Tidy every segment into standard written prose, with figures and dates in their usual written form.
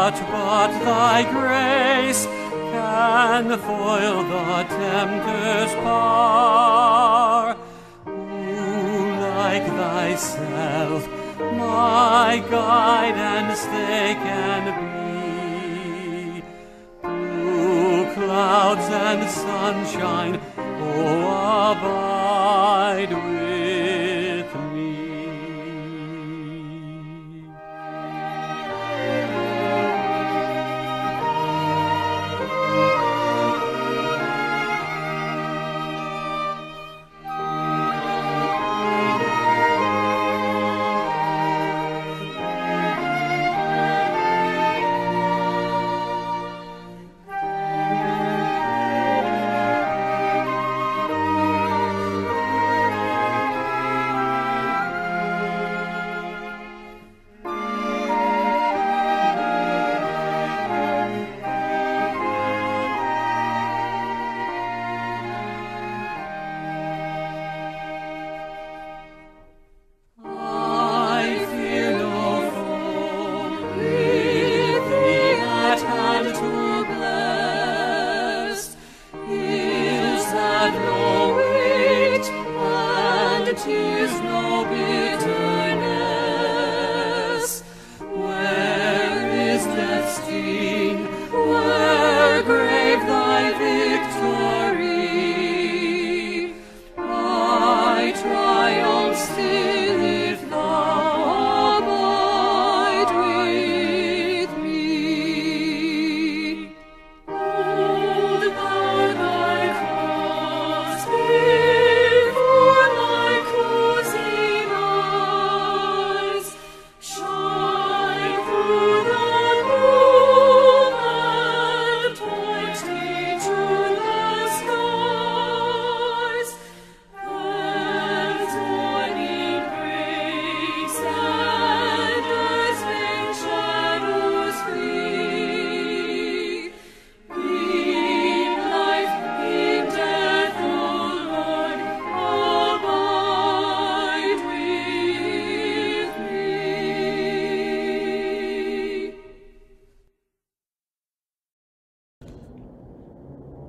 What but thy grace can foil the tempter's power? Who like thyself my guide and stay can be? Through clouds and sunshine, oh, abide with me.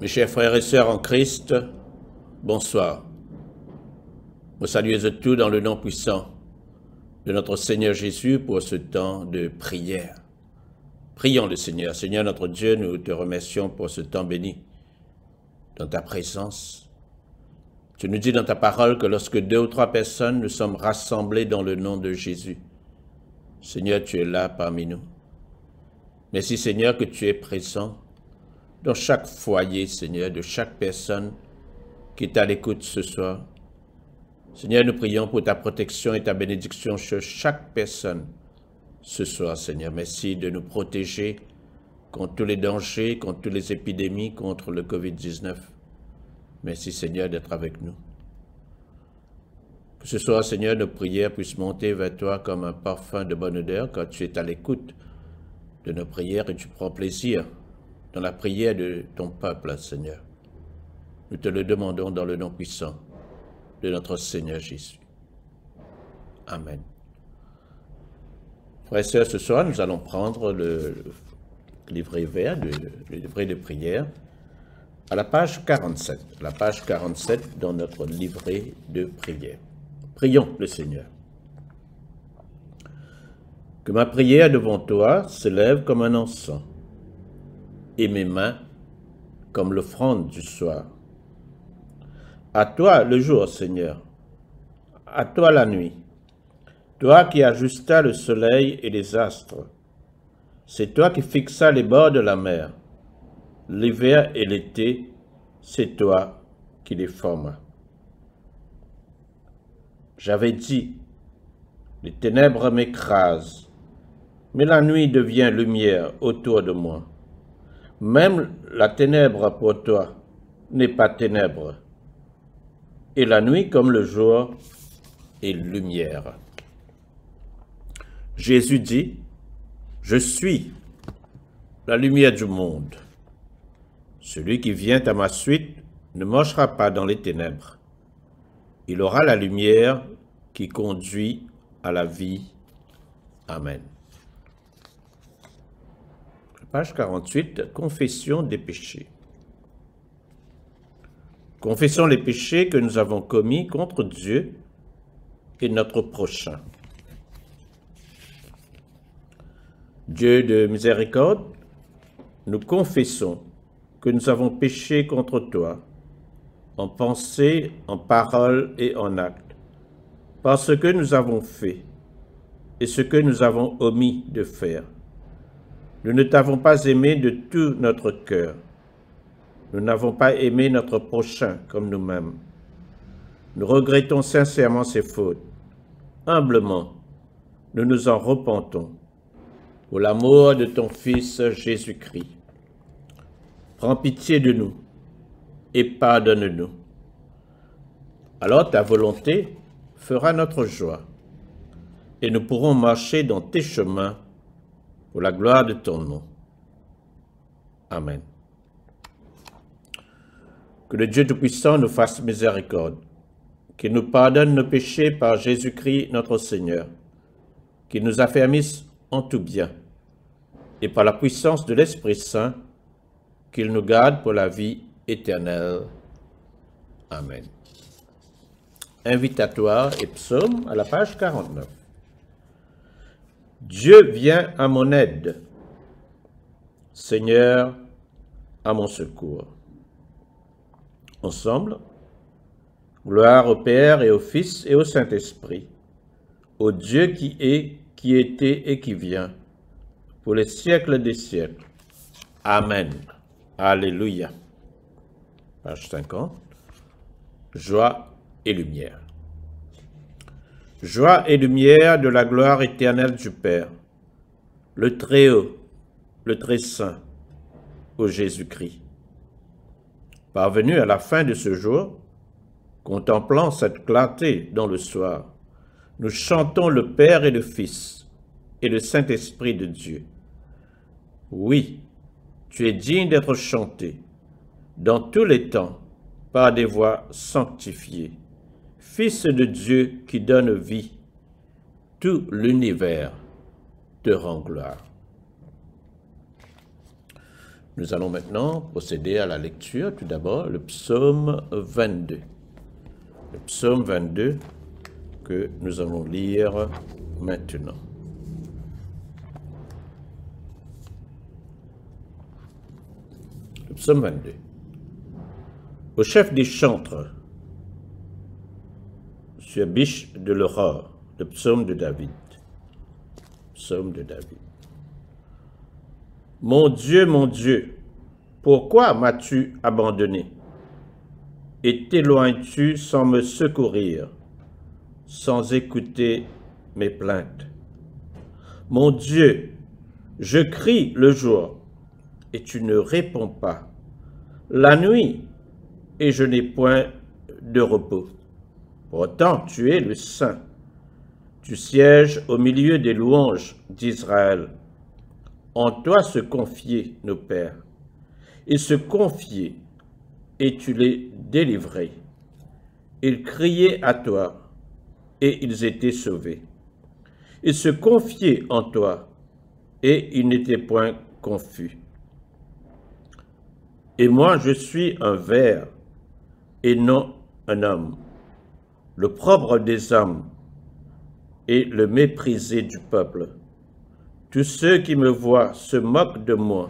Mes chers frères et sœurs en Christ, bonsoir. Vous saluez tous dans le nom puissant de notre Seigneur Jésus pour ce temps de prière. Prions le Seigneur. Seigneur notre Dieu, nous te remercions pour ce temps béni dans ta présence. Tu nous dis dans ta parole que lorsque 2 ou 3 personnes nous sommes rassemblés dans le nom de Jésus, Seigneur, tu es là parmi nous. Merci Seigneur que tu es présent dans chaque foyer, Seigneur, de chaque personne qui est à l'écoute ce soir. Seigneur, nous prions pour ta protection et ta bénédiction sur chaque personne ce soir, Seigneur. Merci de nous protéger contre tous les dangers, contre toutes les épidémies, contre le Covid-19. Merci, Seigneur, d'être avec nous. Que ce soir, Seigneur, nos prières puissent monter vers toi comme un parfum de bonne odeur quand tu es à l'écoute de nos prières et tu prends plaisir dans la prière de ton peuple, Seigneur. Nous te le demandons dans le nom puissant de notre Seigneur Jésus. Amen. Frères et sœurs, ce soir, nous allons prendre le livret vert, le livret de prière, à la page 47. La page 47 dans notre livret de prière. Prions le Seigneur. Que ma prière devant toi s'élève comme un encens, et mes mains comme l'offrande du soir. À toi le jour, Seigneur, à toi la nuit, toi qui ajustas le soleil et les astres, c'est toi qui fixas les bords de la mer, l'hiver et l'été, c'est toi qui les formas. J'avais dit, les ténèbres m'écrasent, mais la nuit devient lumière autour de moi. Même la ténèbre pour toi n'est pas ténèbre, et la nuit comme le jour est lumière. Jésus dit, « Je suis la lumière du monde. Celui qui vient à ma suite ne marchera pas dans les ténèbres. Il aura la lumière qui conduit à la vie. Amen. » Page 48, confession des péchés. Confessons les péchés que nous avons commis contre Dieu et notre prochain. Dieu de miséricorde, nous confessons que nous avons péché contre toi, en pensée, en parole et en acte, par ce que nous avons fait et ce que nous avons omis de faire. Nous ne t'avons pas aimé de tout notre cœur. Nous n'avons pas aimé notre prochain comme nous-mêmes. Nous regrettons sincèrement ces fautes. Humblement, nous nous en repentons. Pour l'amour de ton Fils Jésus-Christ, prends pitié de nous et pardonne-nous. Alors ta volonté fera notre joie et nous pourrons marcher dans tes chemins pour la gloire de ton nom. Amen. Que le Dieu Tout-Puissant nous fasse miséricorde, qu'il nous pardonne nos péchés par Jésus-Christ notre Seigneur, qu'il nous affermisse en tout bien, et par la puissance de l'Esprit Saint, qu'il nous garde pour la vie éternelle. Amen. Invitatoire et psaume à la page 49. Dieu vient à mon aide. Seigneur, à mon secours. Ensemble, gloire au Père et au Fils et au Saint-Esprit, au Dieu qui est, qui était et qui vient, pour les siècles des siècles. Amen. Alléluia. Page 50. Joie et lumière. Joie et lumière de la gloire éternelle du Père, le Très-Haut, le Très-Saint, ô Jésus-Christ. Parvenu à la fin de ce jour, contemplant cette clarté dans le soir, nous chantons le Père et le Fils et le Saint-Esprit de Dieu. Oui, tu es digne d'être chanté dans tous les temps par des voix sanctifiées. Fils de Dieu qui donne vie, tout l'univers te rend gloire. Nous allons maintenant procéder à la lecture. Tout d'abord, le psaume 22. Le psaume 22 que nous allons lire maintenant. Le psaume 22. Au chef des chantres, sur Biche de l'aurore, le psaume de David. Psaume de David. Mon Dieu, pourquoi m'as-tu abandonné? Et t'éloignes-tu sans me secourir, sans écouter mes plaintes? Mon Dieu, je crie le jour, et tu ne réponds pas. La nuit, et je n'ai point de repos. Pourtant, tu es le Saint. Tu sièges au milieu des louanges d'Israël. En toi se confiaient nos pères. Ils se confiaient, et tu les délivrais. Ils criaient à toi, et ils étaient sauvés. Ils se confiaient en toi, et ils n'étaient point confus. Et moi, je suis un ver, et non un homme, l'opprobre des hommes, et le méprisé du peuple. Tous ceux qui me voient se moquent de moi.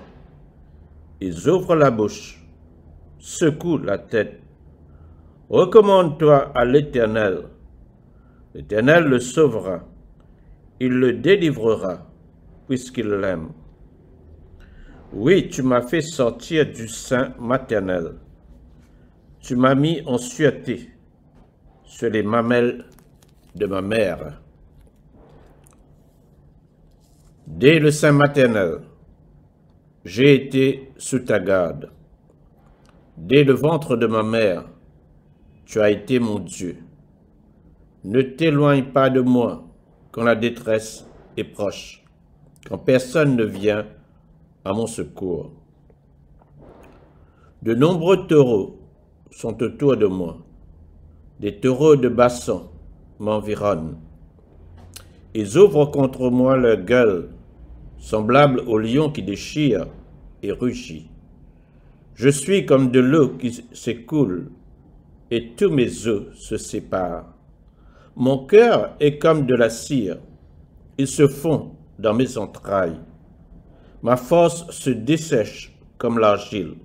Ils ouvrent la bouche, secouent la tête. Recommande-toi à l'Éternel. L'Éternel le sauvera. Il le délivrera, puisqu'il l'aime. Oui, tu m'as fait sortir du sein maternel. Tu m'as mis en sûreté sur les mamelles de ma mère. Dès le sein maternel, j'ai été sous ta garde. Dès le ventre de ma mère, tu as été mon Dieu. Ne t'éloigne pas de moi quand la détresse est proche, quand personne ne vient à mon secours. De nombreux taureaux sont autour de moi. Des taureaux de Bassan m'environnent. Ils ouvrent contre moi leur gueule semblable au lion qui déchire et rugit. Je suis comme de l'eau qui s'écoule, et tous mes os se séparent. Mon cœur est comme de la cire, il se fond dans mes entrailles. Ma force se dessèche comme l'argile,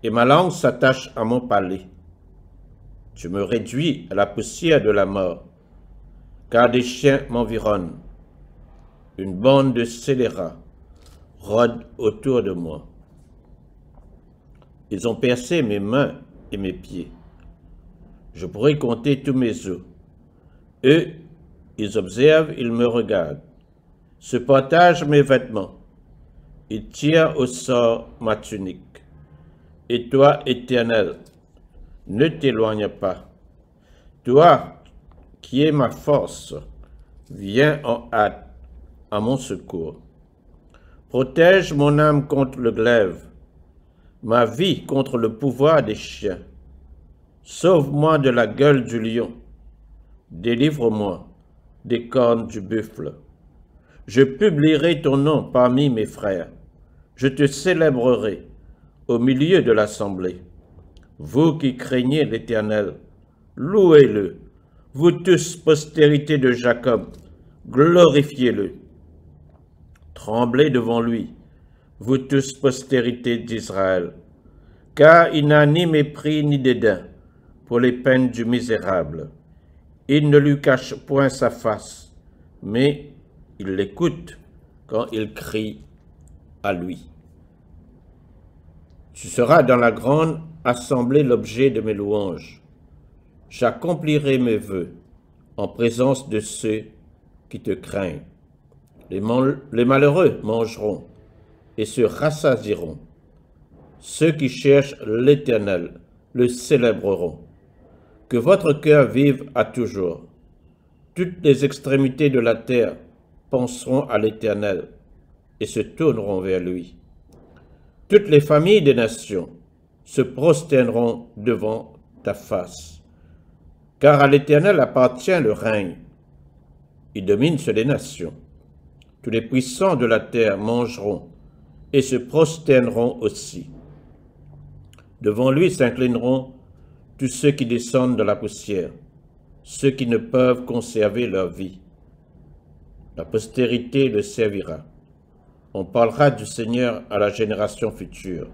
et ma langue s'attache à mon palais. Tu me réduis à la poussière de la mort, car des chiens m'environnent. Une bande de scélérats rôde autour de moi. Ils ont percé mes mains et mes pieds. Je pourrais compter tous mes os. Eux, ils observent, ils me regardent, se partagent mes vêtements. Ils tirent au sort ma tunique. Et toi, Éternel, ne t'éloigne pas. Toi, qui es ma force, viens en hâte à mon secours. Protège mon âme contre le glaive, ma vie contre le pouvoir des chiens. Sauve-moi de la gueule du lion, délivre-moi des cornes du buffle. Je publierai ton nom parmi mes frères, je te célébrerai au milieu de l'assemblée. Vous qui craignez l'Éternel, louez-le. Vous tous, postérité de Jacob, glorifiez-le. Tremblez devant lui, vous tous, postérité d'Israël, car il n'a ni mépris ni dédain pour les peines du misérable. Il ne lui cache point sa face, mais il l'écoute quand il crie à lui. Tu seras dans la grande assemblée l'objet de mes louanges. J'accomplirai mes vœux en présence de ceux qui te craignent. Les malheureux mangeront et se rassasieront. Ceux qui cherchent l'Éternel le célébreront. Que votre cœur vive à toujours. Toutes les extrémités de la terre penseront à l'Éternel et se tourneront vers lui. Toutes les familles des nations se prosterneront devant ta face. Car à l'Éternel appartient le règne. Il domine sur les nations. Tous les puissants de la terre mangeront et se prosterneront aussi. Devant lui s'inclineront tous ceux qui descendent de la poussière, ceux qui ne peuvent conserver leur vie. La postérité le servira. On parlera du Seigneur à la génération future.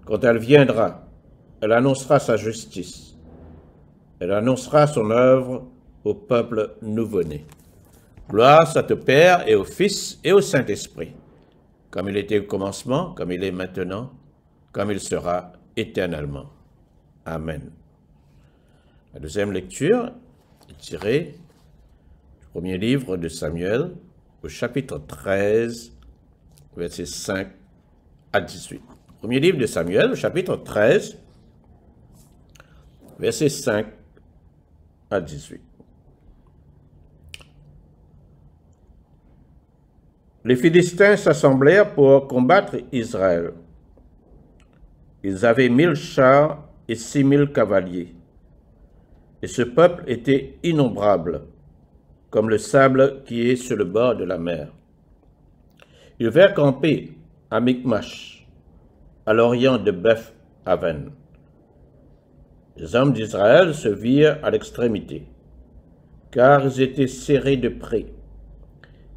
Quand elle viendra, elle annoncera sa justice. Elle annoncera son œuvre au peuple nouveau-né. Gloire soit au Père et au Fils et au Saint-Esprit, comme il était au commencement, comme il est maintenant, comme il sera éternellement. Amen. La deuxième lecture est tirée du premier livre de Samuel, au chapitre 13, versets 5 à 18. Premier livre de Samuel, au chapitre 13, versets 5 à 18. Les Philistins s'assemblèrent pour combattre Israël. Ils avaient 1000 chars et 6000 cavaliers. Et ce peuple était innombrable, comme le sable qui est sur le bord de la mer. Ils vinrent camper à Michmash, à l'orient de Beth-Aven. Les hommes d'Israël se virent à l'extrémité, car ils étaient serrés de près.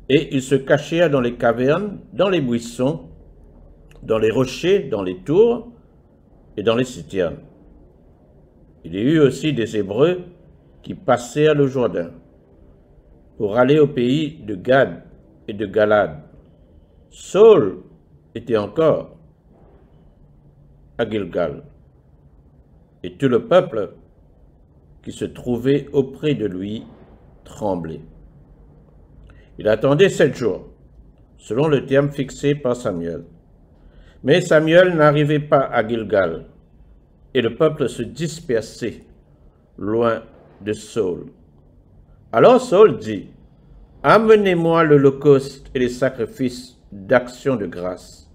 Et ils se cachèrent dans les cavernes, dans les buissons, dans les rochers, dans les tours et dans les citernes. Il y eut aussi des Hébreux qui passèrent le Jourdain pour aller au pays de Gad et de Galad. Saul était encore à Gilgal, et tout le peuple qui se trouvait auprès de lui tremblait. Il attendait 7 jours, selon le terme fixé par Samuel. Mais Samuel n'arrivait pas à Gilgal, et le peuple se dispersait loin de Saul. Alors Saul dit, « Amenez-moi l'holocauste et les sacrifices d'action de grâce. »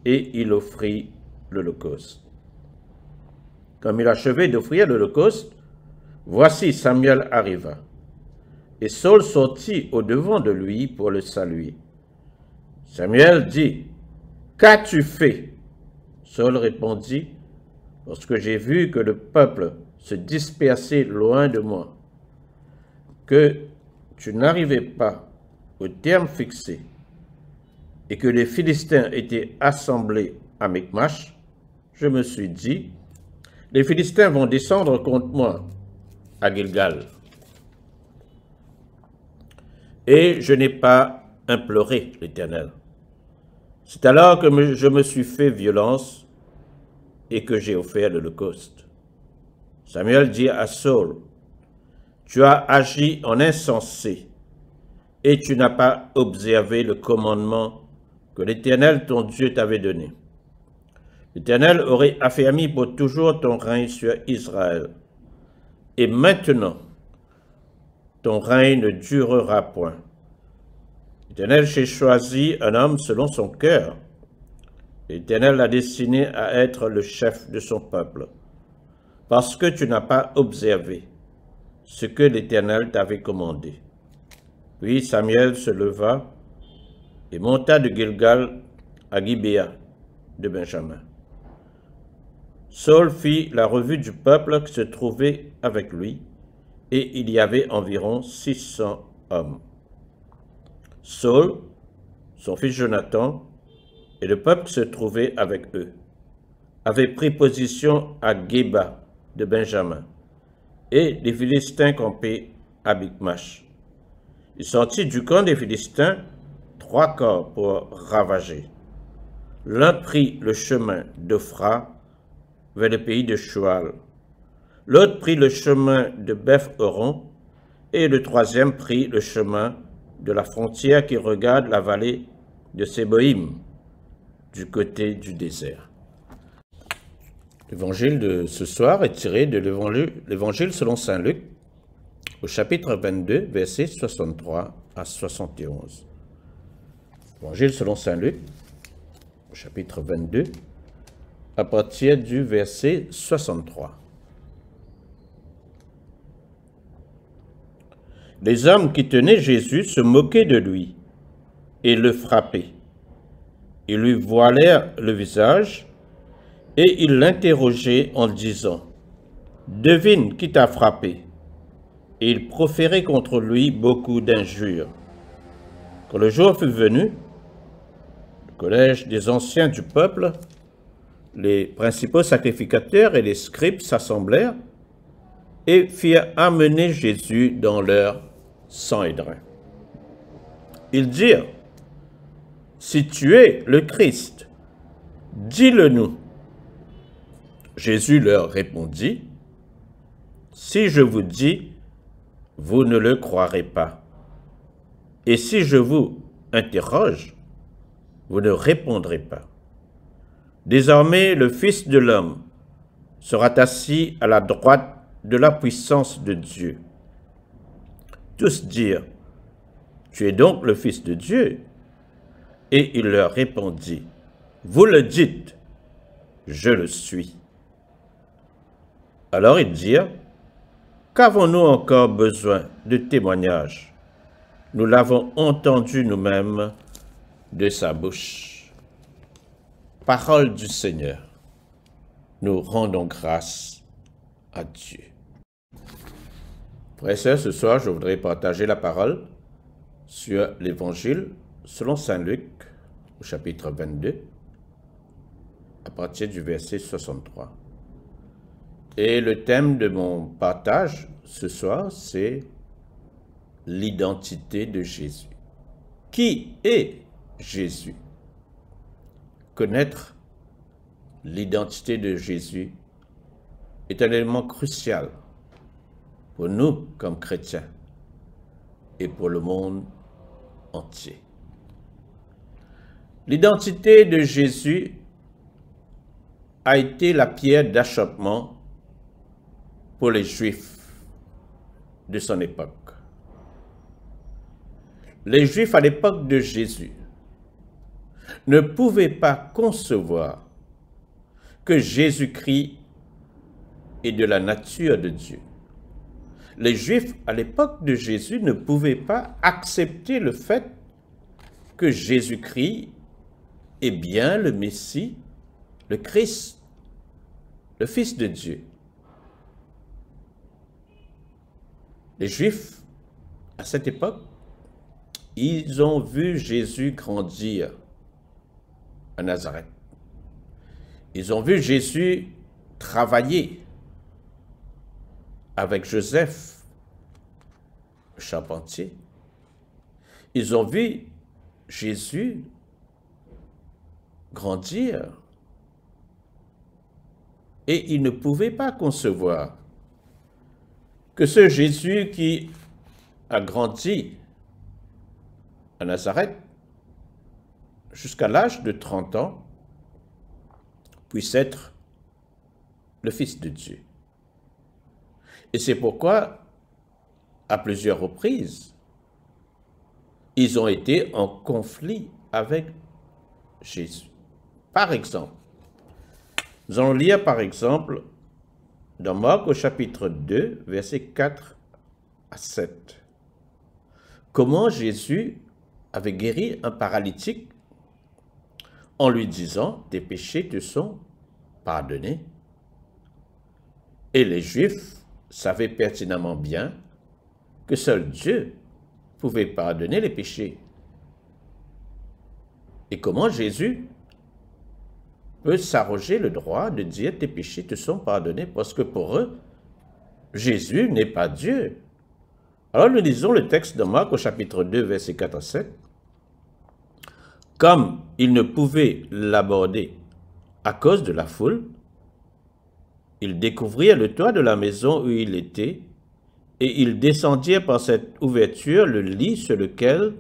Et il offrit l'holocauste. Comme il achevait d'offrir l'holocauste, voici Samuel arriva. Et Saul sortit au-devant de lui pour le saluer. Samuel dit, « Qu'as-tu fait » Saul répondit, « Lorsque j'ai vu que le peuple se dispersait loin de moi, que tu n'arrivais pas au terme fixé, et que les Philistins étaient assemblés à Michmash, je me suis dit, les Philistins vont descendre contre moi à Gilgal. Et je n'ai pas imploré l'Éternel. C'est alors que je me suis fait violence et que j'ai offert l'holocauste. Samuel dit à Saul, tu as agi en insensé et tu n'as pas observé le commandement que l'Éternel ton Dieu t'avait donné. L'Éternel aurait affermi pour toujours ton règne sur Israël. Et maintenant, ton règne ne durera point. L'Éternel s'est choisi un homme selon son cœur. L'Éternel l'a destiné à être le chef de son peuple, parce que tu n'as pas observé ce que l'Éternel t'avait commandé. Puis Samuel se leva et monta de Gilgal à Gibéa de Benjamin. Saul fit la revue du peuple qui se trouvait avec lui, et il y avait environ 600 hommes. Saul, son fils Jonathan, et le peuple qui se trouvait avec eux, avaient pris position à Géba de Benjamin, et les Philistins campaient à Michmash. Il sortit du camp des Philistins 3 corps pour ravager. L'un prit le chemin d'Ophra vers le pays de Shual, l'autre prit le chemin de Beth-Horon, et le troisième prit le chemin de la frontière qui regarde la vallée de Séboïm, du côté du désert. L'évangile de ce soir est tiré de l'évangile selon saint Luc, au chapitre 22, versets 63 à 71. L'évangile selon saint Luc, au chapitre 22, à partir du verset 63. Les hommes qui tenaient Jésus se moquaient de lui et le frappaient. Ils lui voilèrent le visage et ils l'interrogeaient en disant, « Devine qui t'a frappé ?» Et ils proféraient contre lui beaucoup d'injures. Quand le jour fut venu, le collège des anciens du peuple, les principaux sacrificateurs et les scribes s'assemblèrent et firent amener Jésus dans leur Sanhédrin. Ils dirent, « Si tu es le Christ, dis-le-nous. » Jésus leur répondit, « Si je vous dis, vous ne le croirez pas. Et si je vous interroge, vous ne répondrez pas. Désormais, le Fils de l'homme sera assis à la droite de la puissance de Dieu. » Tous dirent, « Tu es donc le Fils de Dieu ?» Et il leur répondit, « Vous le dites, je le suis. » Alors ils dirent, « Qu'avons-nous encore besoin de témoignages? Nous l'avons entendu nous-mêmes de sa bouche. » Parole du Seigneur. Nous rendons grâce à Dieu. Frères et sœurs, ce soir, je voudrais partager la parole sur l'Évangile selon saint Luc, au chapitre 22, à partir du verset 63. Et le thème de mon partage ce soir, c'est l'identité de Jésus. Qui est Jésus? Connaître l'identité de Jésus est un élément crucial pour nous comme chrétiens et pour le monde entier. L'identité de Jésus a été la pierre d'achoppement pour les Juifs de son époque. Les Juifs à l'époque de Jésus ne pouvaient pas concevoir que Jésus-Christ est de la nature de Dieu. Les Juifs à l'époque de Jésus ne pouvaient pas accepter le fait que Jésus-Christ est bien le Messie, le Christ, le Fils de Dieu. Les Juifs, à cette époque, ils ont vu Jésus grandir à Nazareth. Ils ont vu Jésus travailler avec Joseph, le charpentier. Ils ont vu Jésus grandir et ils ne pouvaient pas concevoir que ce Jésus qui a grandi à Nazareth jusqu'à l'âge de 30 ans puisse être le Fils de Dieu. Et c'est pourquoi, à plusieurs reprises, ils ont été en conflit avec Jésus. Par exemple, nous allons lire par exemple dans Marc au chapitre 2, versets 4 à 7. Comment Jésus avait guéri un paralytique en lui disant « Tes péchés te sont pardonnés ». Et les Juifs savaient pertinemment bien que seul Dieu pouvait pardonner les péchés. Et comment Jésus peut s'arroger le droit de dire « Tes péchés te sont pardonnés » parce que pour eux, Jésus n'est pas Dieu. Alors nous lisons le texte de Marc au chapitre 2, versets 4 à 7. Comme ils ne pouvaient l'aborder à cause de la foule, ils découvrirent le toit de la maison où il était, et ils descendirent par cette ouverture le lit sur lequel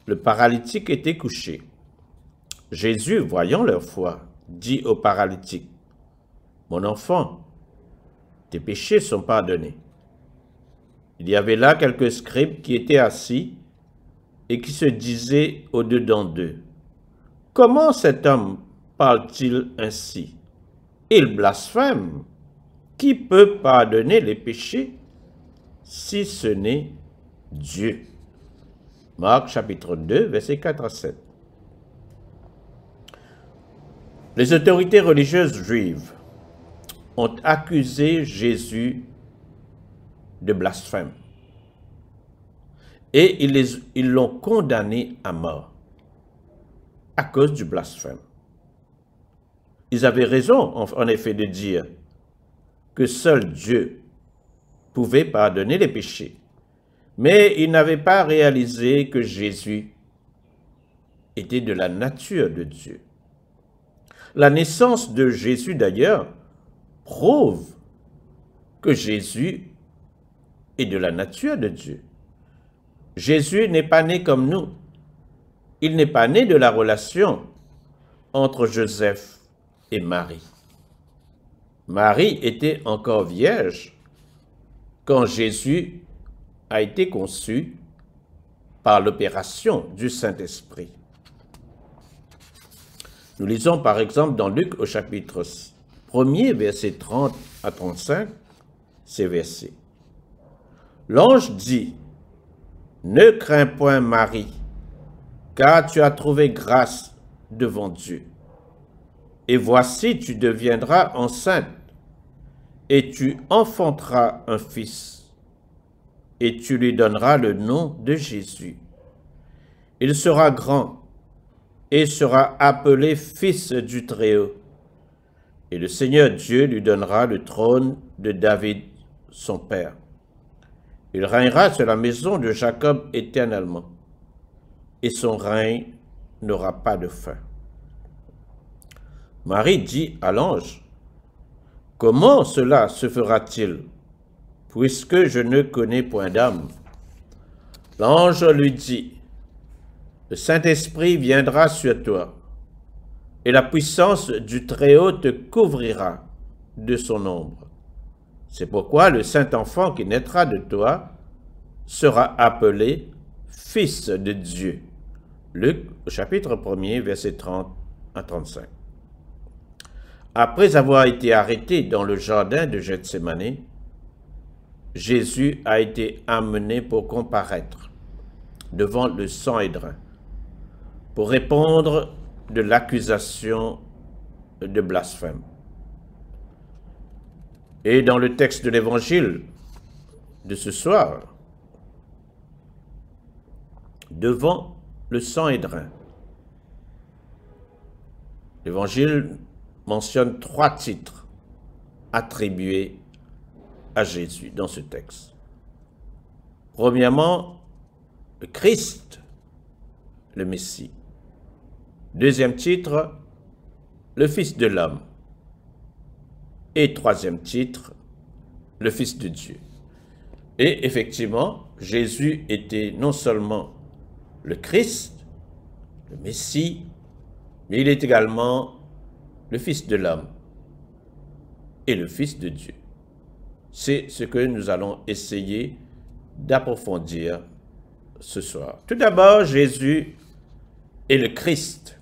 le paralytique était couché. Jésus, voyant leur foi, dit au paralytique, « Mon enfant, tes péchés sont pardonnés. » Il y avait là quelques scribes qui étaient assis et qui se disaient au-dedans d'eux, « Comment cet homme parle-t-il ainsi? Il blasphème. Qui peut pardonner les péchés si ce n'est Dieu? » Marc chapitre 2, versets 4 à 7. Les autorités religieuses juives ont accusé Jésus de blasphème et ils l'ont condamné à mort à cause du blasphème. Ils avaient raison, en effet, de dire que seul Dieu pouvait pardonner les péchés, mais ils n'avaient pas réalisé que Jésus était de la nature de Dieu. La naissance de Jésus, d'ailleurs, prouve que Jésus est de la nature de Dieu. Jésus n'est pas né comme nous. Il n'est pas né de la relation entre Joseph et Marie. Marie était encore vierge quand Jésus a été conçu par l'opération du Saint-Esprit. Nous lisons par exemple dans Luc au chapitre 1er, versets 30 à 35, ces versets. L'ange dit, « Ne crains point Marie, car tu as trouvé grâce devant Dieu. Et voici, tu deviendras enceinte, et tu enfanteras un fils, et tu lui donneras le nom de Jésus. Il sera grand, et sera appelé Fils du Très-Haut. Et le Seigneur Dieu lui donnera le trône de David, son père. Il régnera sur la maison de Jacob éternellement, et son règne n'aura pas de fin. » Marie dit à l'ange, « Comment cela se fera-t-il, puisque je ne connais point d'homme? » L'ange lui dit, « Le Saint-Esprit viendra sur toi, et la puissance du Très-Haut te couvrira de son ombre. C'est pourquoi le Saint-Enfant qui naîtra de toi sera appelé Fils de Dieu. » Luc, chapitre 1er, versets 30 à 35. Après avoir été arrêté dans le jardin de Gethsémani, Jésus a été amené pour comparaître devant le Sanhédrin pour répondre de l'accusation de blasphème. Et dans le texte de l'Évangile de ce soir, devant le Sanhédrin, l'Évangile mentionne 3 titres attribués à Jésus dans ce texte. Premièrement, le Christ, le Messie. Deuxième titre, le Fils de l'homme. Et troisième titre, le Fils de Dieu. Et effectivement, Jésus était non seulement le Christ, le Messie, mais il est également le Fils de l'homme et le Fils de Dieu. C'est ce que nous allons essayer d'approfondir ce soir. Tout d'abord, Jésus est le Christ.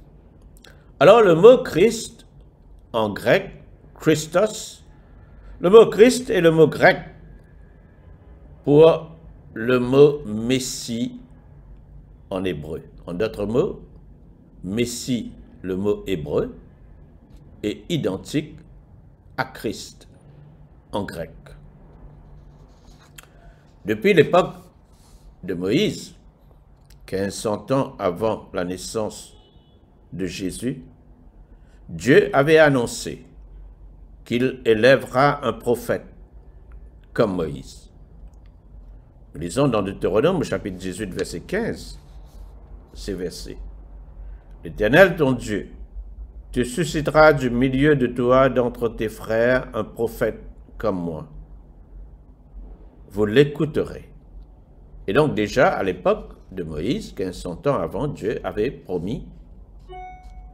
Alors le mot Christ, en grec, Christos, le mot Christ est le mot grec pour le mot Messie en hébreu. En d'autres mots, Messie, le mot hébreu, est identique à Christ en grec. Depuis l'époque de Moïse, 1500 ans avant la naissance de Jésus, Dieu avait annoncé qu'il élèvera un prophète comme Moïse. Nous lisons dans Deutéronome, chapitre 18, verset 15, ces versets. « L'Éternel, ton Dieu, te suscitera du milieu de toi, d'entre tes frères, un prophète comme moi. Vous l'écouterez. » Et donc déjà, à l'époque de Moïse, 1500 ans avant, Dieu avait promis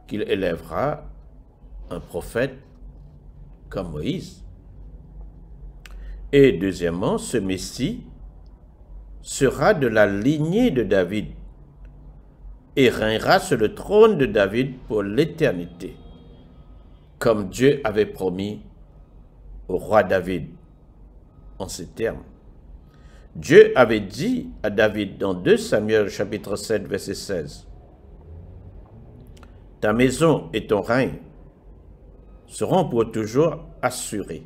qu'il élèvera un prophète comme Moïse. Et deuxièmement, ce Messie sera de la lignée de David et régnera sur le trône de David pour l'éternité, comme Dieu avait promis au roi David en ces termes. Dieu avait dit à David dans 2 Samuel chapitre 7 verset 16, « Ta maison et ton règne seront pour toujours assurés.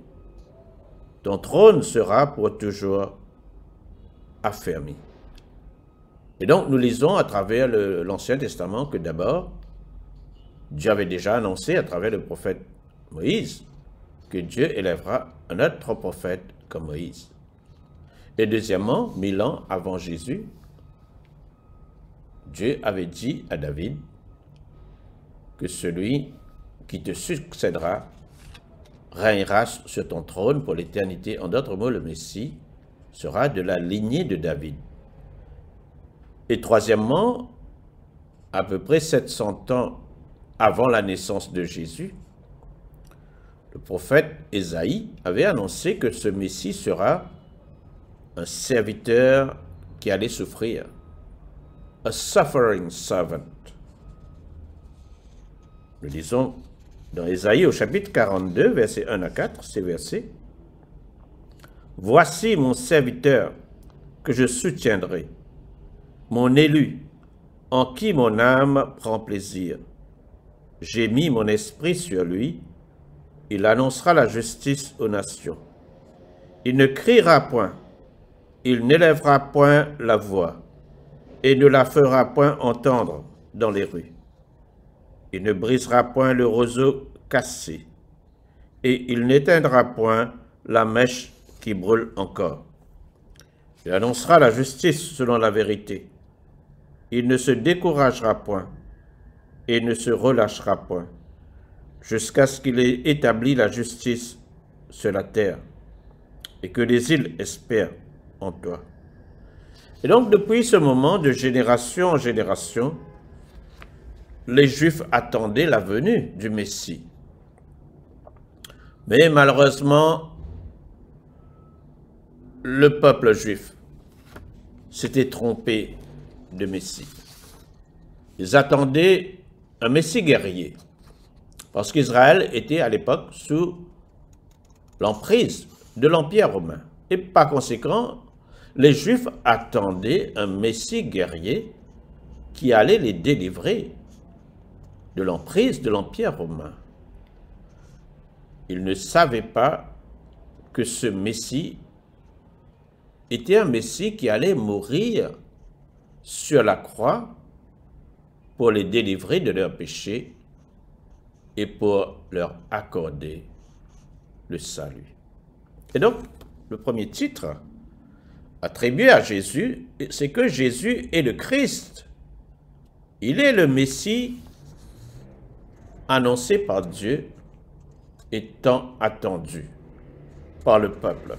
Ton trône sera pour toujours affermi. » Et donc, nous lisons à travers l'Ancien Testament que d'abord, Dieu avait déjà annoncé à travers le prophète Moïse que Dieu élèvera un autre prophète comme Moïse. Et deuxièmement, 1000 ans avant Jésus, Dieu avait dit à David que celui qui te succédera régnera sur ton trône pour l'éternité. En d'autres mots, le Messie sera de la lignée de David. Et troisièmement, à peu près 700 ans avant la naissance de Jésus, le prophète Ésaïe avait annoncé que ce Messie sera un serviteur qui allait souffrir, a suffering servant. Nous lisons dans Ésaïe au chapitre 42, versets 1 à 4, ces versets. « Voici mon serviteur que je soutiendrai, mon élu, en qui mon âme prend plaisir. J'ai mis mon esprit sur lui, il annoncera la justice aux nations. Il ne criera point, il n'élèvera point la voix, et ne la fera point entendre dans les rues. Il ne brisera point le roseau cassé, et il n'éteindra point la mèche qui brûle encore. Il annoncera la justice selon la vérité. Il ne se découragera point, et ne se relâchera point, jusqu'à ce qu'il ait établi la justice sur la terre, et que les îles espèrent en toi. » Et donc, depuis ce moment, de génération en génération, les Juifs attendaient la venue du Messie. Mais malheureusement, le peuple juif s'était trompé de Messie. Ils attendaient un Messie guerrier, parce qu'Israël était à l'époque sous l'emprise de l'Empire romain. Et par conséquent, les Juifs attendaient un Messie guerrier qui allait les délivrer de l'emprise de l'Empire romain. Ils ne savaient pas que ce Messie était un Messie qui allait mourir sur la croix pour les délivrer de leurs péchés et pour leur accorder le salut. Et donc, le premier titre attribué à Jésus, c'est que Jésus est le Christ. Il est le Messie annoncé par Dieu et tant attendu par le peuple.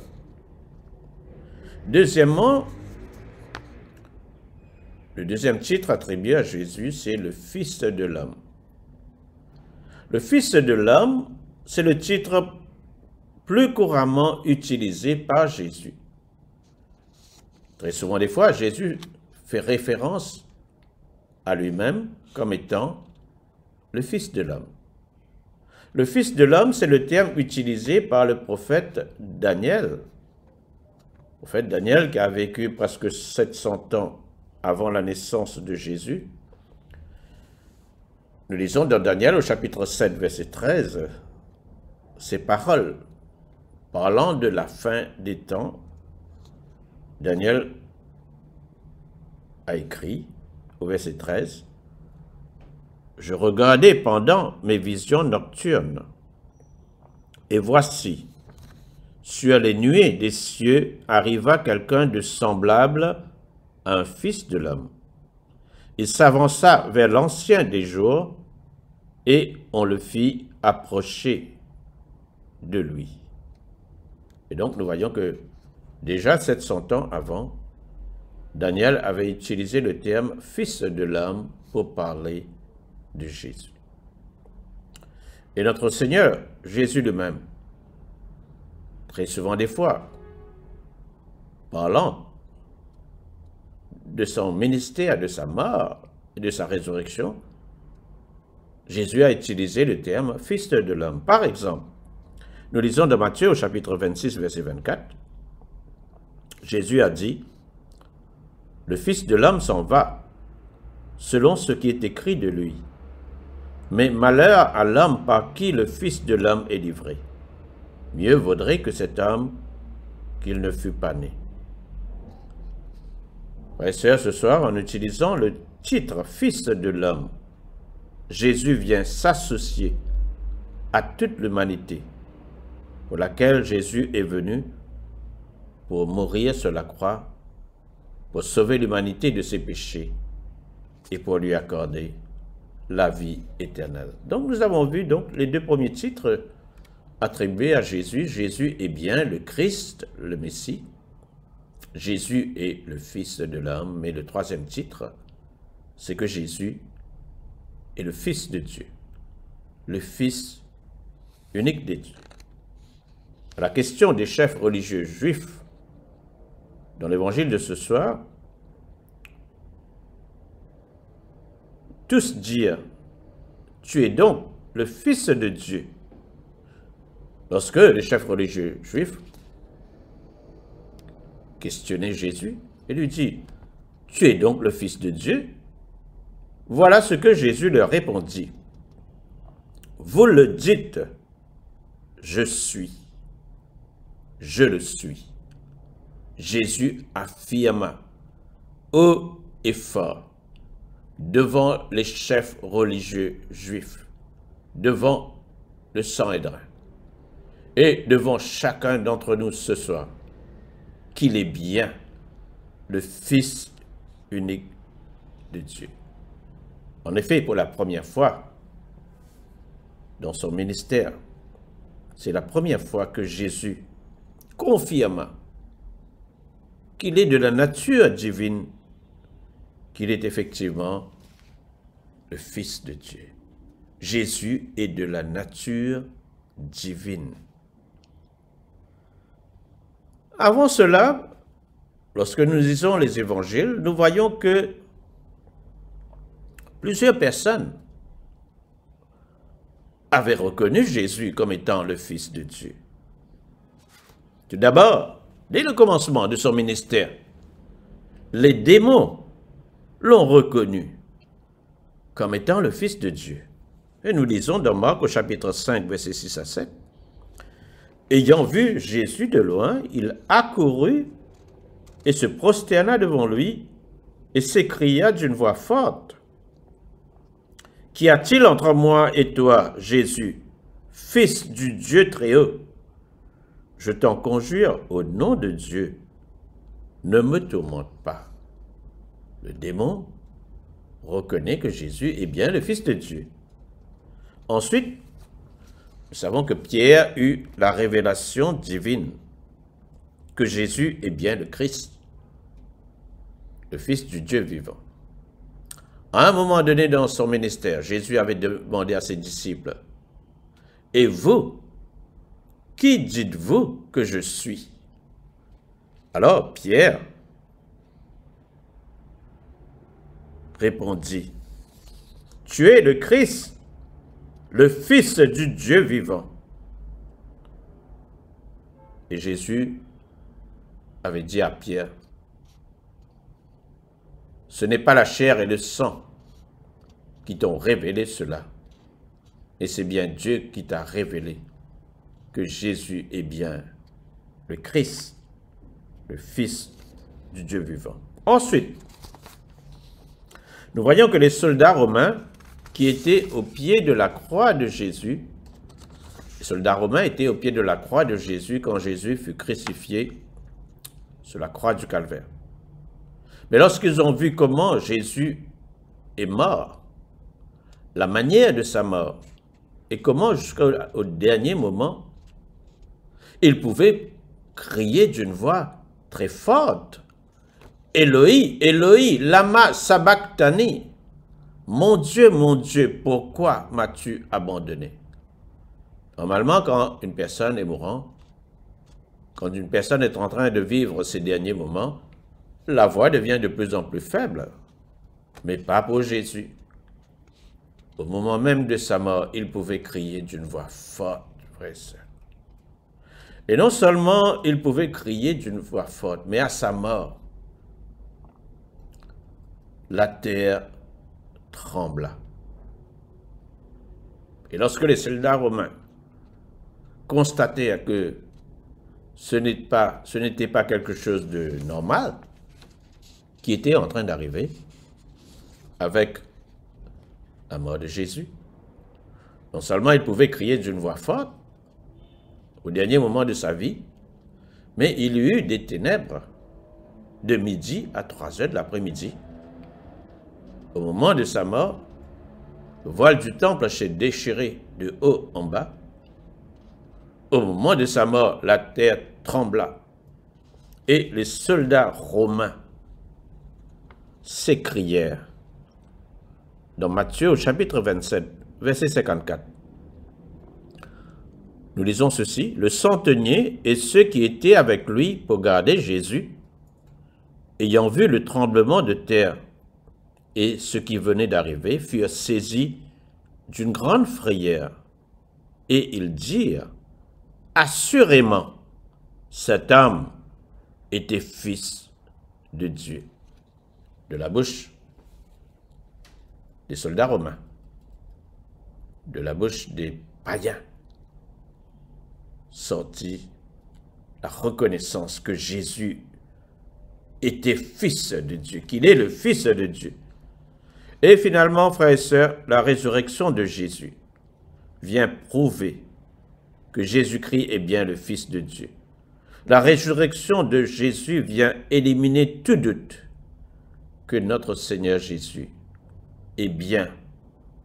Deuxièmement, le deuxième titre attribué à Jésus, c'est le Fils de l'homme. Le Fils de l'homme, c'est le titre plus couramment utilisé par Jésus. Très souvent, des fois, Jésus fait référence à lui-même comme étant le Fils de l'homme. Le Fils de l'homme, c'est le terme utilisé par le prophète Daniel. Le prophète Daniel qui a vécu presque 700 ans avant la naissance de Jésus. Nous lisons dans Daniel au chapitre 7, verset 13, ces paroles parlant de la fin des temps. Daniel a écrit au verset 13, « Je regardais pendant mes visions nocturnes, et voici, sur les nuées des cieux arriva quelqu'un de semblable à un fils de l'homme. Il s'avança vers l'ancien des jours, et on le fit approcher de lui. » Et donc nous voyons que déjà 700 ans avant, Daniel avait utilisé le terme « Fils de l'homme » pour parler de Jésus. Et notre Seigneur, Jésus lui-même, très souvent des fois, parlant de son ministère, de sa mort et de sa résurrection, Jésus a utilisé le terme « Fils de l'homme ». Par exemple, nous lisons dans Matthieu au chapitre 26, verset 24, Jésus a dit, « Le Fils de l'homme s'en va, selon ce qui est écrit de lui. Mais malheur à l'homme par qui le Fils de l'homme est livré. Mieux vaudrait que cet homme qu'il ne fût pas né. » Frères et sœurs, ce soir, en utilisant le titre « Fils de l'homme », Jésus vient s'associer à toute l'humanité pour laquelle Jésus est venu pour mourir sur la croix, pour sauver l'humanité de ses péchés et pour lui accorder la vie éternelle. Donc nous avons vu donc les deux premiers titres attribués à Jésus. Jésus est bien le Christ, le Messie. Jésus est le Fils de l'homme. Mais le troisième titre, c'est que Jésus est le Fils de Dieu, le Fils unique de Dieu. À la question des chefs religieux juifs dans l'évangile de ce soir, tous dirent, « Tu es donc le Fils de Dieu. » Lorsque les chefs religieux juifs questionnaient Jésus et lui dit, « Tu es donc le Fils de Dieu ?» Voilà ce que Jésus leur répondit. « Vous le dites, je suis. Je le suis. » Jésus affirma haut et fort devant les chefs religieux juifs, devant le Sanhédrin et devant chacun d'entre nous ce soir, qu'il est bien le Fils unique de Dieu. En effet, pour la première fois dans son ministère, c'est la première fois que Jésus confirma qu'il est de la nature divine, qu'il est effectivement le Fils de Dieu. Jésus est de la nature divine. Avant cela, lorsque nous lisons les évangiles, nous voyons que plusieurs personnes avaient reconnu Jésus comme étant le Fils de Dieu. Tout d'abord, dès le commencement de son ministère, les démons l'ont reconnu comme étant le Fils de Dieu. Et nous lisons dans Marc au chapitre 5, versets 6 à 7. Ayant vu Jésus de loin, il accourut et se prosterna devant lui et s'écria d'une voix forte, « Qu'y a-t-il entre moi et toi, Jésus, Fils du Dieu très-haut? Je t'en conjure au nom de Dieu, ne me tourmente pas. » Le démon reconnaît que Jésus est bien le Fils de Dieu. Ensuite, nous savons que Pierre eut la révélation divine que Jésus est bien le Christ, le Fils du Dieu vivant. À un moment donné dans son ministère, Jésus avait demandé à ses disciples, « Et vous, qui dites-vous que je suis ?» Alors Pierre répondit, « Tu es le Christ, le Fils du Dieu vivant. » Et Jésus avait dit à Pierre, « Ce n'est pas la chair et le sang qui t'ont révélé cela, et c'est bien Dieu qui t'a révélé que Jésus est bien le Christ, le Fils du Dieu vivant. » Ensuite, nous voyons que les soldats romains qui étaient au pied de la croix de Jésus, les soldats romains étaient au pied de la croix de Jésus quand Jésus fut crucifié sur la croix du Calvaire. Mais lorsqu'ils ont vu comment Jésus est mort, la manière de sa mort, et comment jusqu'au dernier moment, ils pouvaient crier d'une voix très forte, « Éloi, Éloi, lama sabachthani » mon Dieu, pourquoi m'as-tu abandonné? Normalement, quand une personne est mourante, quand une personne est en train de vivre ses derniers moments, la voix devient de plus en plus faible, mais pas pour Jésus. Au moment même de sa mort, il pouvait crier d'une voix forte, frère et sœur. Et non seulement il pouvait crier d'une voix forte, mais à sa mort, la terre trembla. Et lorsque les soldats romains constatèrent que ce n'était pas quelque chose de normal qui était en train d'arriver avec la mort de Jésus, non seulement il pouvait crier d'une voix forte au dernier moment de sa vie, mais il y eut des ténèbres de midi à 3 heures de l'après-midi. Au moment de sa mort, le voile du temple s'est déchiré de haut en bas. Au moment de sa mort, la terre trembla et les soldats romains s'écrièrent. Dans Matthieu au chapitre 27, verset 54. Nous lisons ceci, « Le centenier et ceux qui étaient avec lui pour garder Jésus, ayant vu le tremblement de terre et ce qui venait d'arriver, furent saisis d'une grande frayeur, et ils dirent, « Assurément, cet homme était fils de Dieu. » De la bouche des soldats romains, de la bouche des païens, sortit la reconnaissance que Jésus était fils de Dieu, qu'il est le fils de Dieu. Et finalement, frères et sœurs, la résurrection de Jésus vient prouver que Jésus-Christ est bien le Fils de Dieu. La résurrection de Jésus vient éliminer tout doute que notre Seigneur Jésus est bien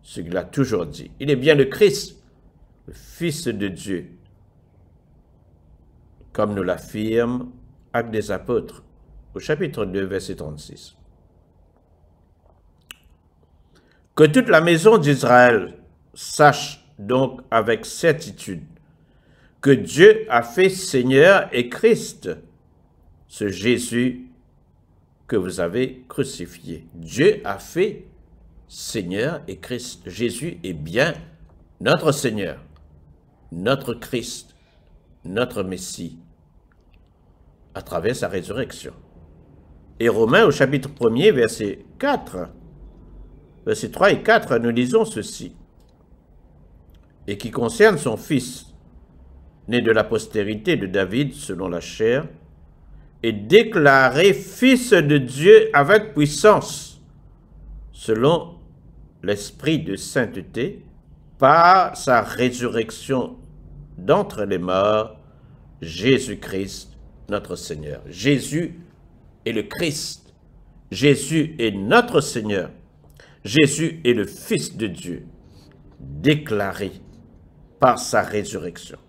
ce qu'il a toujours dit. Il est bien le Christ, le Fils de Dieu, comme nous l'affirme Actes des Apôtres, au chapitre 2, verset 36. Que toute la maison d'Israël sache donc avec certitude que Dieu a fait Seigneur et Christ, ce Jésus que vous avez crucifié. Dieu a fait Seigneur et Christ. Jésus est bien notre Seigneur, notre Christ, notre Messie, à travers sa résurrection. Et Romains au chapitre 1er, verset 4, versets 3 et 4, nous lisons ceci. et qui concerne son Fils, né de la postérité de David selon la chair, est déclaré Fils de Dieu avec puissance, selon l'Esprit de sainteté, par sa résurrection d'entre les morts, Jésus-Christ, notre Seigneur. Jésus est le Christ. Jésus est notre Seigneur. Jésus est le Fils de Dieu, déclaré par sa résurrection.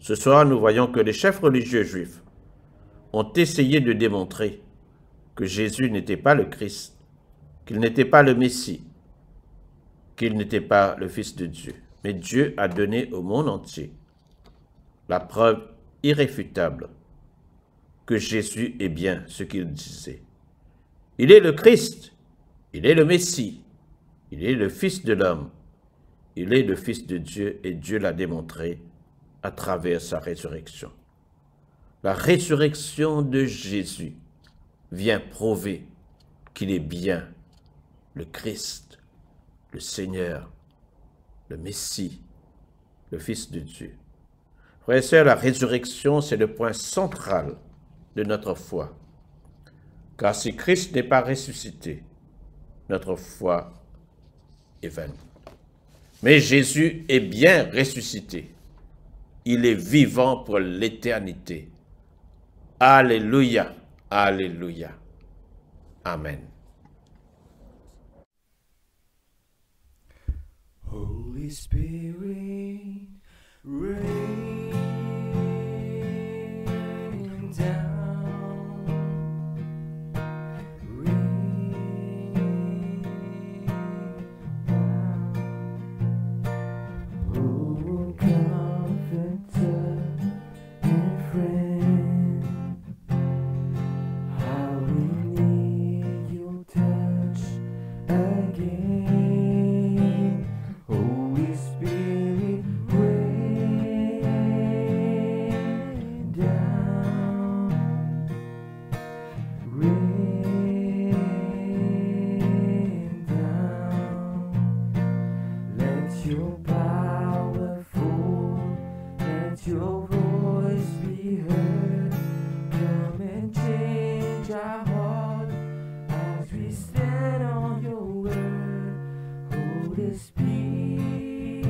Ce soir, nous voyons que les chefs religieux juifs ont essayé de démontrer que Jésus n'était pas le Christ, qu'il n'était pas le Messie, qu'il n'était pas le Fils de Dieu. Mais Dieu a donné au monde entier la preuve irréfutable que Jésus est bien ce qu'il disait. Il est le Christ, il est le Messie, il est le Fils de l'homme, il est le Fils de Dieu et Dieu l'a démontré à travers sa résurrection. La résurrection de Jésus vient prouver qu'il est bien le Christ, le Seigneur, le Messie, le Fils de Dieu. Frères et sœurs, la résurrection, c'est le point central de notre foi. Car si Christ n'est pas ressuscité, notre foi est vaine. Mais Jésus est bien ressuscité. Il est vivant pour l'éternité. Alléluia, alléluia. Amen. Holy Spirit, rain down, rain down. Oh, Comforter and friend, how we need your touch again. Holy Spirit, rain down, rain down. Let your power fall, let your voice be heard. Come and change our heart as we stand on your word. Holy Spirit,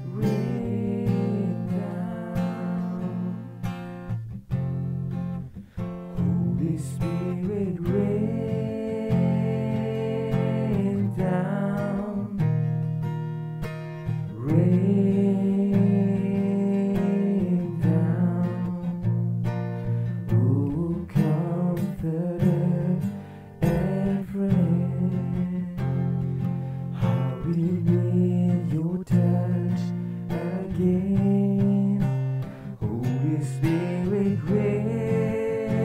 rain down. Holy Spirit, rain down, rain down. Oh, Comforter and friend, how we need your touch again. Holy Spirit, rain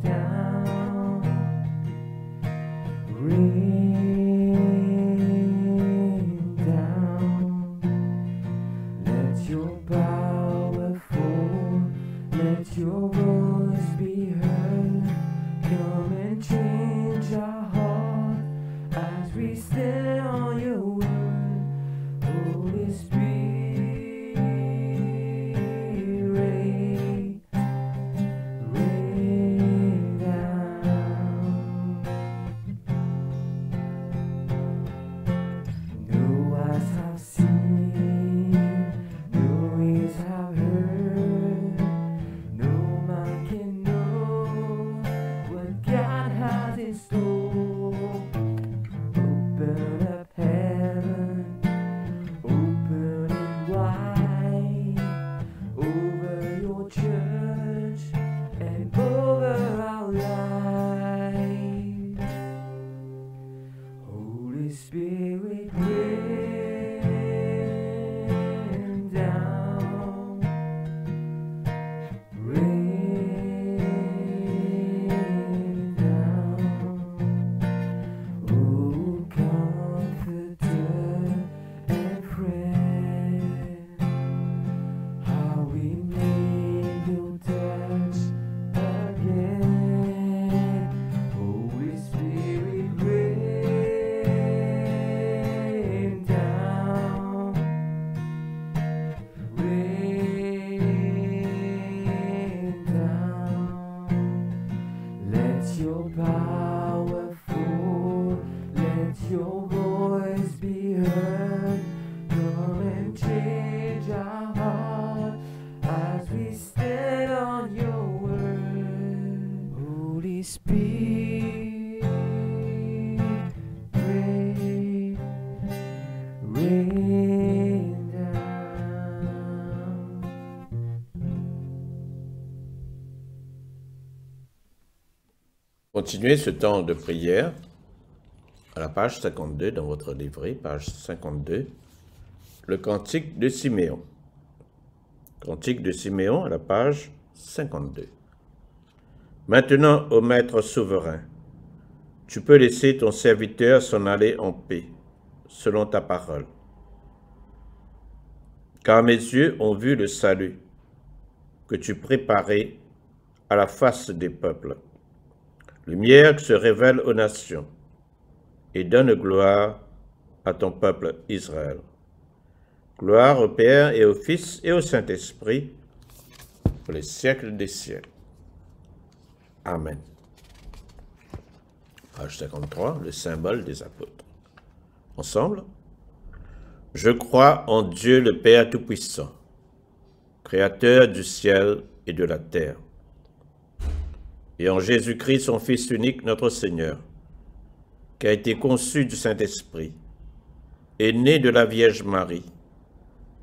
down, rain down. Let your power fall, let your voice be heard. Come and change our heart as we stand on your word. Holy Spirit, rain down. No eyes have seen, no ears have heard, no man can know what God has in store. Open up heaven, open it wide, over your church and over our lives. Holy Spirit, rain down, rain down. Oh, Comforter and friend, how we need your touch again. Holy Spirit, continuer ce temps de prière à la page 52 dans votre livret, page 52, le cantique de Siméon. Cantique de Siméon à la page 52. Maintenant, ô Maître souverain, tu peux laisser ton serviteur s'en aller en paix, selon ta parole. Car mes yeux ont vu le salut que tu préparais à la face des peuples, lumière qui se révèle aux nations et donne gloire à ton peuple Israël. Gloire au Père et au Fils et au Saint-Esprit, pour les siècles des siècles. Amen. Page 53, le symbole des apôtres. Ensemble, je crois en Dieu le Père Tout-Puissant, Créateur du ciel et de la terre, et en Jésus-Christ, son Fils unique, notre Seigneur, qui a été conçu du Saint-Esprit, est né de la Vierge Marie,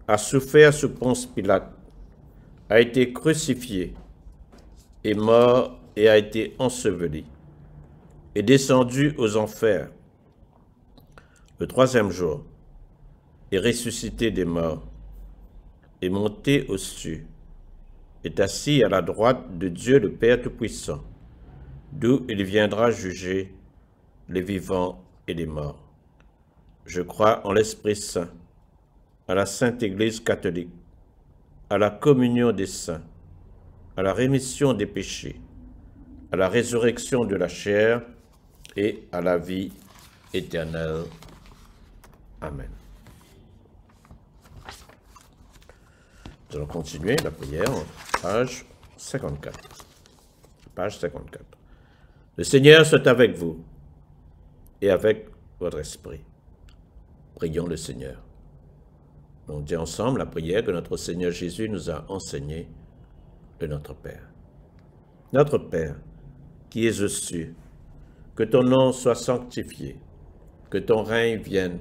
a souffert sous Ponce Pilate, a été crucifié, est mort et a été enseveli, est descendu aux enfers. Le troisième jour, est ressuscité des morts, est monté aux cieux, est assis à la droite de Dieu le Père Tout-Puissant, d'où il viendra juger les vivants et les morts. Je crois en l'Esprit Saint, à la Sainte Église catholique, à la communion des saints, à la rémission des péchés, à la résurrection de la chair et à la vie éternelle. Amen. Nous allons continuer la prière en page 54. Page 54. Le Seigneur soit avec vous et avec votre esprit. Prions le Seigneur. On dit ensemble la prière que notre Seigneur Jésus nous a enseignée de notre Père. Notre Père, qui es aux cieux, que ton nom soit sanctifié, que ton règne vienne,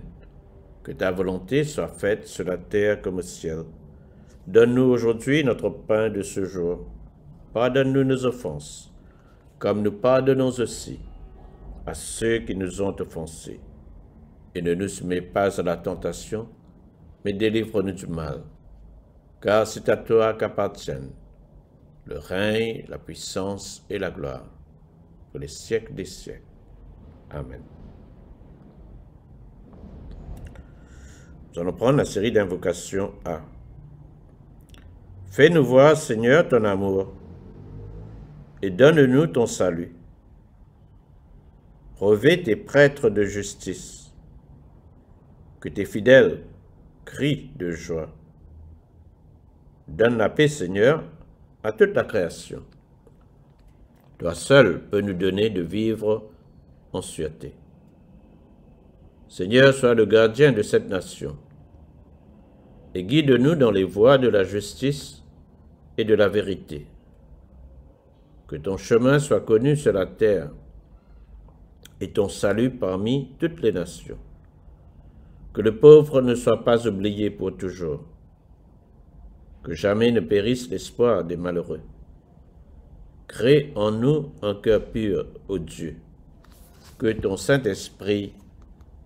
que ta volonté soit faite sur la terre comme au ciel. Donne-nous aujourd'hui notre pain de ce jour. Pardonne-nous nos offenses, comme nous pardonnons aussi à ceux qui nous ont offensés. Et ne nous soumets pas à la tentation, mais délivre-nous du mal. Car c'est à toi qu'appartiennent le règne, la puissance et la gloire, pour les siècles des siècles. Amen. Nous allons prendre la série d'invocations A. Fais-nous voir, Seigneur, ton amour, et donne-nous ton salut. Revêt tes prêtres de justice, que tes fidèles crient de joie. Donne la paix, Seigneur, à toute la création. Toi seul peux nous donner de vivre en sûreté. Seigneur, sois le gardien de cette nation, et guide-nous dans les voies de la justice et de la vérité. Que ton chemin soit connu sur la terre, et ton salut parmi toutes les nations. Que le pauvre ne soit pas oublié pour toujours. Que jamais ne périsse l'espoir des malheureux. Crée en nous un cœur pur, ô Dieu. Que ton Saint-Esprit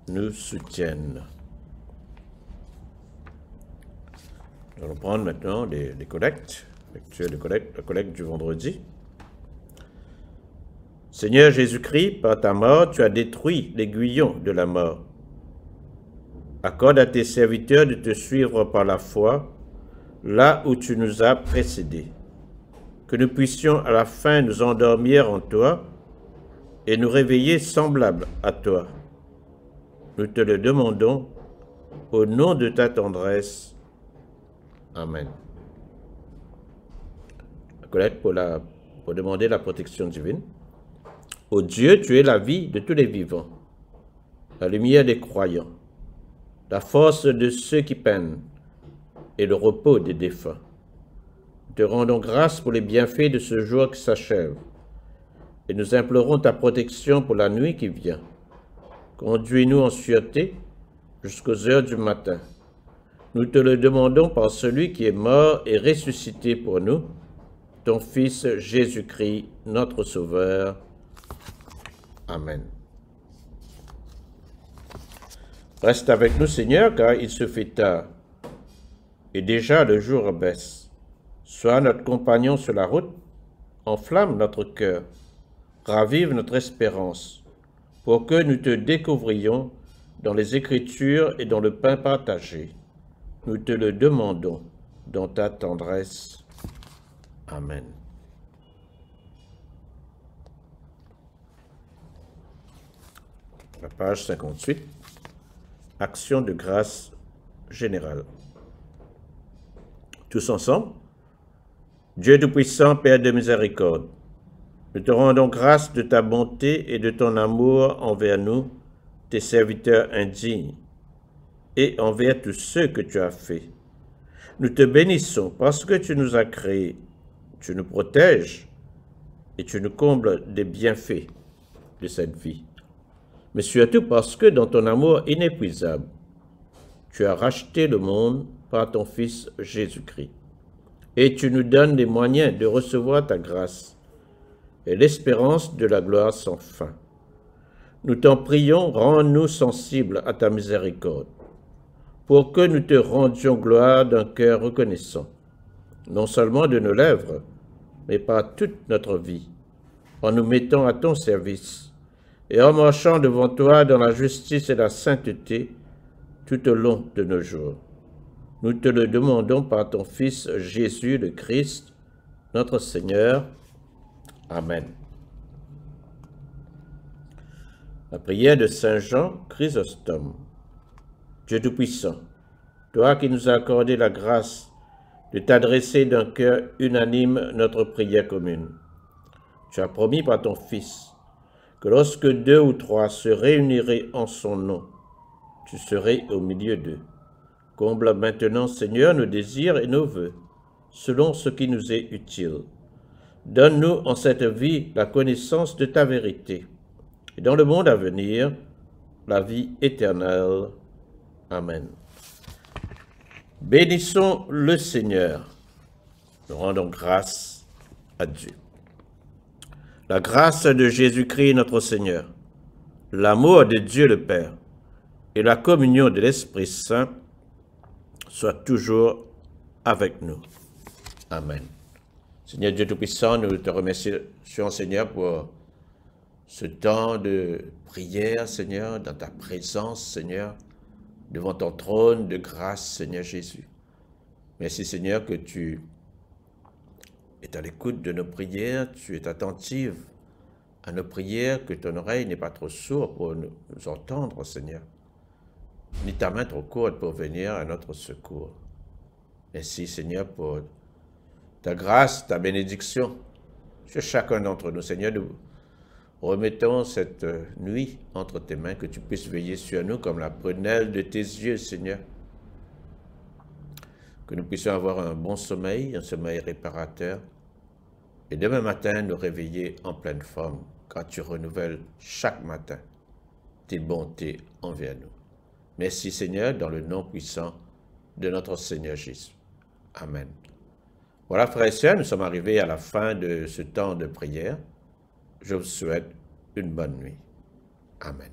nous soutienne. Nous allons prendre maintenant les collectes. Lecture de collecte, la collecte du vendredi. Seigneur Jésus-Christ, par ta mort, tu as détruit l'aiguillon de la mort. Accorde à tes serviteurs de te suivre par la foi, là où tu nous as précédés. Que nous puissions à la fin nous endormir en toi et nous réveiller semblables à toi. Nous te le demandons au nom de ta tendresse. Amen. La collecte pour demander la protection divine. Ô Dieu, tu es la vie de tous les vivants, la lumière des croyants, la force de ceux qui peinent et le repos des défunts. Nous te rendons grâce pour les bienfaits de ce jour qui s'achève et nous implorons ta protection pour la nuit qui vient. Conduis-nous en sûreté jusqu'aux heures du matin. Nous te le demandons par celui qui est mort et ressuscité pour nous, ton Fils Jésus-Christ, notre Sauveur. Amen. Reste avec nous, Seigneur, car il se fait tard, et déjà le jour baisse. Sois notre compagnon sur la route, enflamme notre cœur, ravive notre espérance, pour que nous te découvrions dans les Écritures et dans le pain partagé. Nous te le demandons dans ta tendresse. Amen. La page 58. Action de grâce générale. Tous ensemble. Dieu Tout-Puissant, Père de miséricorde, nous te rendons grâce de ta bonté et de ton amour envers nous, tes serviteurs indignes, et envers tous ceux que tu as faits. Nous te bénissons parce que tu nous as créés, tu nous protèges et tu nous combles des bienfaits de cette vie. Mais surtout parce que dans ton amour inépuisable, tu as racheté le monde par ton Fils Jésus-Christ. Et tu nous donnes les moyens de recevoir ta grâce et l'espérance de la gloire sans fin. Nous t'en prions, rends-nous sensibles à ta miséricorde, pour que nous te rendions gloire d'un cœur reconnaissant, non seulement de nos lèvres, mais par toute notre vie, en nous mettant à ton service et en marchant devant toi dans la justice et la sainteté tout au long de nos jours. Nous te le demandons par ton Fils Jésus le Christ, notre Seigneur. Amen. La prière de Saint Jean Chrysostome. Dieu Tout-Puissant, toi qui nous as accordé la grâce de t'adresser d'un cœur unanime notre prière commune, tu as promis par ton Fils que lorsque 2 ou 3 se réuniraient en son nom, tu serais au milieu d'eux. Comble maintenant, Seigneur, nos désirs et nos vœux, selon ce qui nous est utile. Donne-nous en cette vie la connaissance de ta vérité, et dans le monde à venir, la vie éternelle. Amen. Bénissons le Seigneur. Nous rendons grâce à Dieu. La grâce de Jésus-Christ notre Seigneur, l'amour de Dieu le Père et la communion de l'Esprit Saint soient toujours avec nous. Amen. Seigneur Dieu Tout-Puissant, nous te remercions, Seigneur, pour ce temps de prière, Seigneur, dans ta présence, Seigneur, devant ton trône de grâce, Seigneur Jésus. Merci, Seigneur, que tu es à l'écoute de nos prières, tu es attentive à nos prières, que ton oreille n'est pas trop sourde pour nous entendre, Seigneur, ni ta main trop courte pour venir à notre secours. Merci, Seigneur, pour ta grâce, ta bénédiction sur chacun d'entre nous. Seigneur, nous remettons cette nuit entre tes mains, que tu puisses veiller sur nous comme la prunelle de tes yeux, Seigneur. Que nous puissions avoir un bon sommeil, un sommeil réparateur, et demain matin nous réveiller en pleine forme, car tu renouvelles chaque matin tes bontés envers nous. Merci, Seigneur, dans le nom puissant de notre Seigneur Jésus. Amen. Voilà, frères et sœurs, nous sommes arrivés à la fin de ce temps de prière. Je vous souhaite une bonne nuit. Amen.